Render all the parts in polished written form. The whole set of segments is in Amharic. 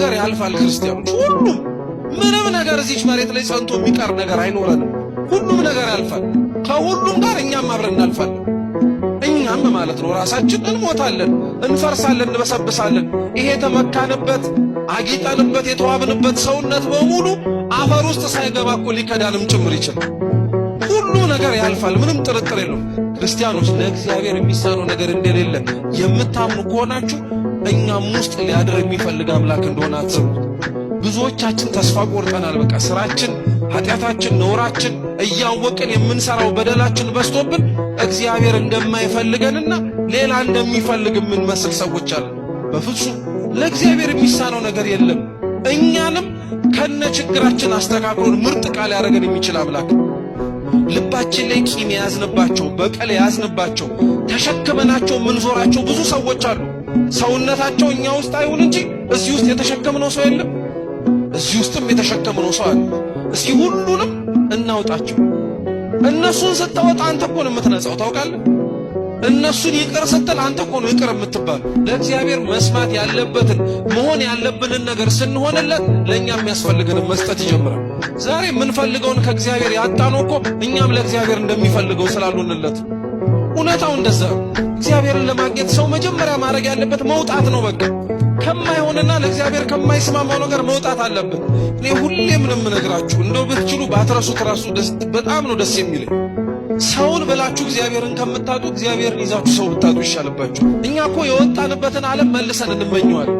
ነገር ያልፋል ክርስቲያኖች ሁሉም ምንም ነገር እዚች መሬት ላይ ጸንቶ የሚቀር ነገር አይኖርም ሁሉም ነገር ያልፋል ከሁሉም ጋር እኛም አብረን እናልፋለን እኛም ማለት ነው ራሳችን እንሞታለን እንፈርሳለን እንበሰብሳለን ይሄ ተመካንበት አጊጠንበት የተዋብንበት ሰውነት በሙሉ አፈር ውስጥ ሳይገባ እኮ ሊከዳንም ጭምር ይችላል ሁሉ ነገር ያልፋል ምንም ጥርጥር የለውም ክርስቲያኖች ለእግዚአብሔር የሚሳነው ነገር እንደሌለ የምታምኑ ከሆናችሁ እኛም ውስጥ ሊያድር የሚፈልግ አምላክ እንደሆነ አስቡት ብዙዎቻችን ተስፋ ቆርጠናል በቃ ስራችን ኃጢአታችን ነውራችን እያወቅን የምንሰራው በደላችን በስቶብን እግዚአብሔር እንደማይፈልገንና ሌላ እንደሚፈልግ የምንመስል ሰዎች አለን በፍጹም ለእግዚአብሔር የሚሳነው ነገር የለም እኛንም ከነ ችግራችን አስተካክሎን ምርጥ ቃል ያደርገን የሚችል አምላክ ልባችን ላይ ቂም ያዝንባቸው በቀል ያዝንባቸው ተሸክመናቸው ምንዞራቸው ብዙ ሰዎች አሉ ሰውነታቸው እኛ ውስጥ አይሁን እንጂ እዚህ ውስጥ የተሸከምነው ሰው የለም እዚህ ውስጥም የተሸከምነው ሰው አለ እስኪ ሁሉንም እናውጣቸው እነሱን ስተወጣ አንተ እኮ ነው የምትነጻው ታውቃለህ እነሱን ይቅር ስትል አንተ እኮ ነው ይቅር የምትባል ለእግዚአብሔር መስማት ያለበትን መሆን ያለብንን ነገር ስንሆንለት ለኛ የሚያስፈልገንን መስጠት ይጀምራል ዛሬ የምንፈልገውን ከእግዚአብሔር ያጣነው እኮ እኛም ለእግዚአብሔር እንደሚፈልገው ስላልሆንለት እውነታው እንደዛ እግዚአብሔርን ለማግኘት ሰው መጀመሪያ ማድረግ ያለበት መውጣት ነው በቃ ከማይሆንና ለእግዚአብሔር ከማይስማማው ነገር መውጣት አለበት እኔ ሁሌም ነው የምነግራችሁ እንደው ብትችሉ ባትረሱት ራሱ በጣም ነው ደስ የሚለኝ ሰውን ብላችሁ እግዚአብሔርን ከምታጡ እግዚአብሔርን ይዛችሁ ሰው ብታጡ ይሻልባችሁ እኛ እኮ የወጣንበትን ዓለም መልሰን እንመኘዋለን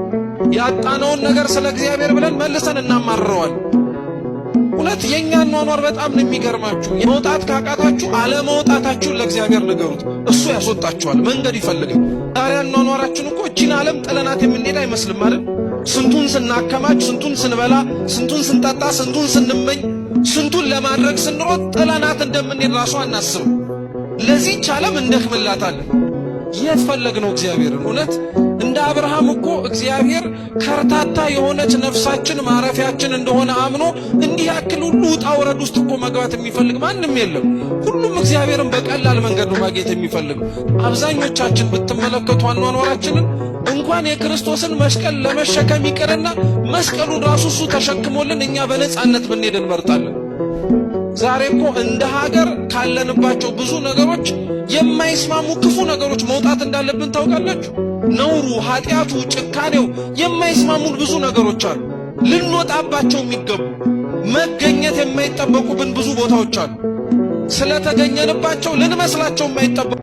ያጣነውን ነገር ስለ እግዚአብሔር ብለን መልሰን እናማርረዋለን ሁለት የኛን ኗኗር በጣም ነው የሚገርማችሁ የመውጣት ካቃታችሁ አለመውጣታችሁን ለእግዚአብሔር ንገሩት እሱ ያስወጣችኋል መንገድ ይፈልጋል ዛሬ ኗኗራችን እኮ እቺን ዓለም ጥለናት የምንሄድ አይመስልም ማለት ስንቱን ስናከማች ስንቱን ስንበላ ስንቱን ስንጠጣ ስንቱን ስንመኝ ስንቱን ለማድረግ ስንሮጥ ጥለናት እንደምንሄድ ራሱ አናስብ ለዚህች ዓለም እንደክምላታለን የፈለግነው እግዚአብሔርን እውነት እንደ አብርሃም እኮ እግዚአብሔር ከርታታ የሆነች ነፍሳችን ማረፊያችን እንደሆነ አምኖ እንዲህ ያክል ሁሉ ውጣ ወረድ ውስጥ እኮ መግባት የሚፈልግ ማንም የለም ሁሉም እግዚአብሔርን በቀላል መንገድ ነው ማግኘት የሚፈልግ አብዛኞቻችን ብትመለከቱ አኗኗራችንን እንኳን የክርስቶስን መስቀል ለመሸከም ይቀርና መስቀሉን ራሱ እሱ ተሸክሞልን እኛ በነጻነት ብንሄድ እንመርጣለን ዛሬ እኮ እንደ ሀገር ካለንባቸው ብዙ ነገሮች የማይስማሙ ክፉ ነገሮች መውጣት እንዳለብን ታውቃላችሁ ነውሩ ኃጢያቱ ጭካኔው የማይስማሙን ብዙ ነገሮች አሉ ልንወጣባቸው የሚገቡ መገኘት የማይጠበቁብን ብዙ ቦታዎች አሉ ስለተገኘንባቸው ልንመስላቸው የማይጠበቁ